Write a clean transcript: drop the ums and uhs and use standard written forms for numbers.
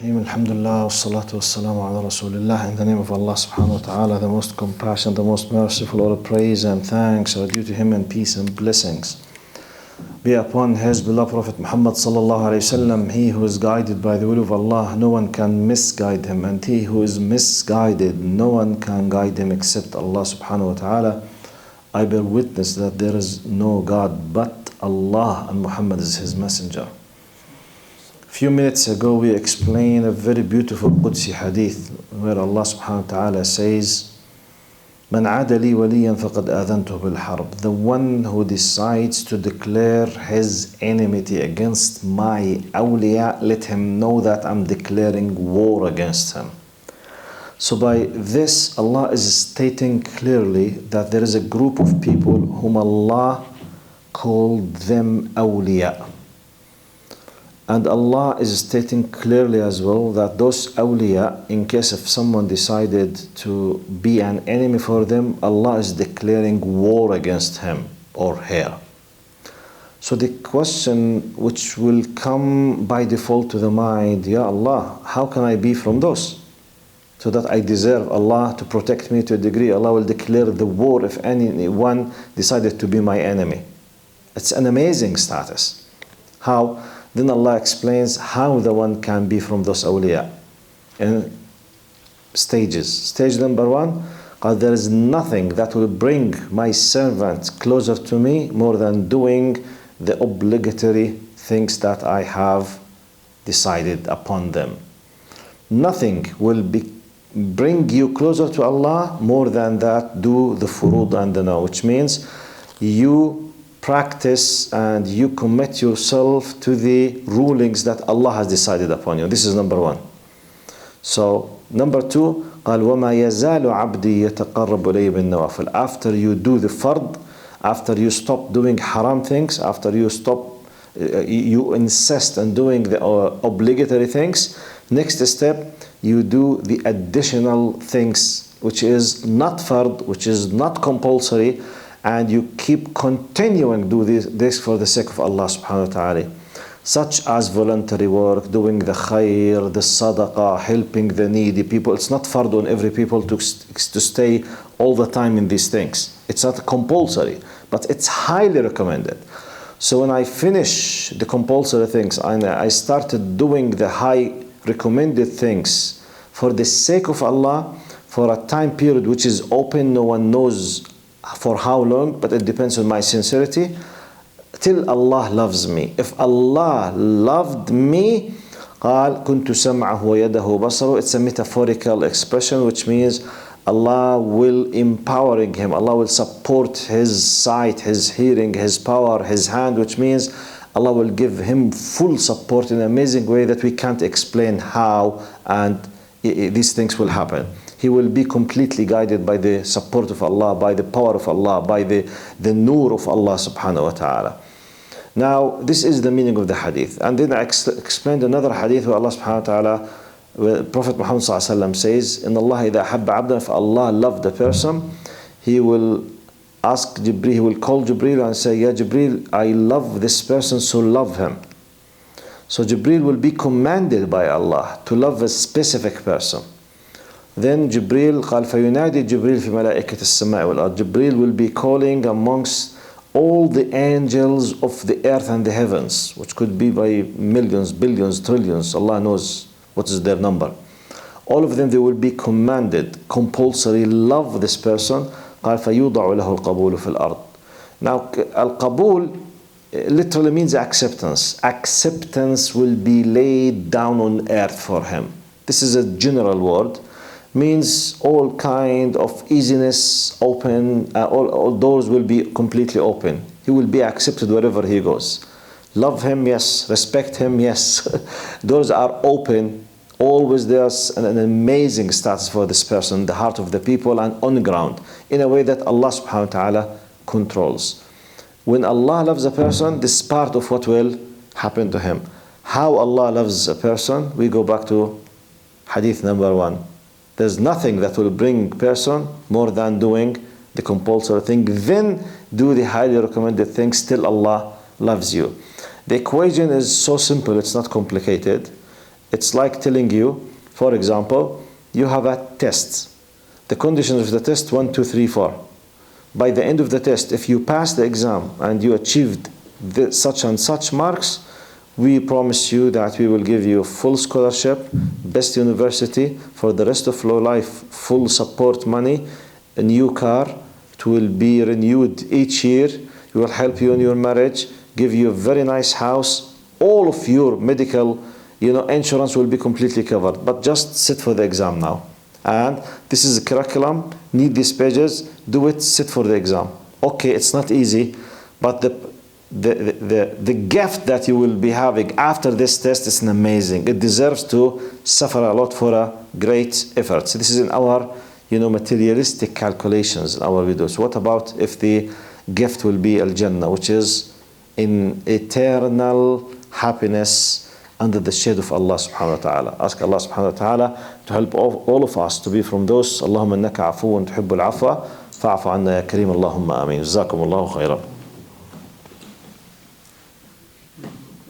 Alhamdulillah, wassalatu wassalamu ala rasulillah. In the name of Allah subhanahu wa ta'ala, the most compassionate, the most merciful, all praise and thanks are due to Him, and peace and blessings be upon His beloved Prophet Muhammad sallallahu alayhi wasallam. He who is guided by the will of Allah, no one can misguide him, and he who is misguided, no one can guide him except Allah subhanahu wa ta'ala. I bear witness that there is no God but Allah, and Muhammad is His messenger. Few minutes ago we explained a very beautiful Qudsi hadith where Allah subhanahu wa ta'ala says, "Man aada li waliyan faqad adhantuhu bil harb." The one who decides to declare his enmity against my awliya, let him know that I'm declaring war against him. So by this, Allah is stating clearly that there is a group of people whom Allah called them awliya. And Allah is stating clearly as well that those awliya, in case if someone decided to be an enemy for them, Allah is declaring war against him or her. So the question which will come by default to the mind, Ya Allah, how can I be from those? So that I deserve Allah to protect me to a degree. Allah will declare the war if anyone decided to be my enemy. It's an amazing status. How? Then Allah explains how the one can be from those awliya in stages. Stage number one, there is nothing that will bring my servant closer to me more than doing the obligatory things that I have decided upon them. Nothing will bring you closer to Allah more than that do the furud and the no, which means you practice and you commit yourself to the rulings that Allah has decided upon you. This is number one. So number two, قال وما يزال عبدي يتقرب إلي بالنوافل. After you do the fard, after you stop doing haram things, after you you insist on doing the obligatory things, next step, you do the additional things, which is not fard, which is not compulsory, and you keep continuing do this for the sake of Allah subhanahu wa ta'ala, such as voluntary work, doing the khair, the sadaqah, helping the needy people. It's not fard on every people to stay all the time in these things. It's not compulsory, but it's highly recommended. So when I finish the compulsory things and I started doing the high recommended things for the sake of Allah for a time period which is open, no one knows for how long, but it depends on my sincerity, till Allah loves me. If Allah loved me, قال كنت سمعه ويده وبصره. It's a metaphorical expression, which means Allah will empowering him. Allah will support his sight, his hearing, his power, his hand, which means Allah will give him full support in an amazing way that we can't explain how and these things will happen. He will be completely guided by the support of Allah, by the power of Allah, by the nur of Allah subhanahu wa ta'ala. Now, this is the meaning of the hadith. And then I explained another hadith where Allah subhanahu wa ta'ala, where Prophet Muhammad sallallahu alayhi wa sallam says, "In Allah idha habba abdan," if Allah loved a person, He will ask Jibreel, He will call Jibreel and say, "Ya Jibreel, I love this person, so love him." So Jibreel will be commanded by Allah to love a specific person. Then Jibreel قال فينادي جبريل في ملائكة السماء والأرض. Jibreel will be calling amongst all the angels of the earth and the heavens, which could be by millions, billions, trillions. Allah knows what is their number. All of them, they will be commanded, compulsory, love this person. قال فيوضع له القبول في الأرض. Now, al-qabul literally means acceptance. Acceptance will be laid down on earth for him. This is a general word. Means all kind of easiness, open, all doors will be completely open. He will be accepted wherever he goes. Love him, yes. Respect him, yes. Doors are open. Always there's an amazing status for this person in the heart of the people and on the ground, in a way that Allah subhanahu wa ta'ala controls. When Allah loves a person, this is part of what will happen to him. How Allah loves a person, we go back to hadith number one. There's nothing that will bring person more than doing the compulsory thing. Then do the highly recommended things till Allah loves you. The equation is so simple, it's not complicated. It's like telling you, for example, you have a test. The conditions of the test 1, 2, 3, 4. By the end of the test, if you pass the exam and you achieved such and such marks, we promise you that we will give you full scholarship, best university for the rest of your life, full support money, a new car. It will be renewed each year. We will help you in your marriage, give you a very nice house. All of your medical, insurance will be completely covered. But just sit for the exam now. And this is a curriculum, need these pages, do it, sit for the exam. Okay, it's not easy, but the gift that you will be having after this test is amazing. It deserves to suffer a lot for a great effort. So this is in our, materialistic calculations in our videos. What about if the gift will be Al-Jannah, which is in eternal happiness under the shade of Allah subhanahu wa ta'ala. Ask Allah subhanahu wa ta'ala to help all of us to be from those. Allahumma innaka afuwun tuhibbul afwa fa'afu anna ya kareem. Allahumma ameen. Jazakum Allahu khairan.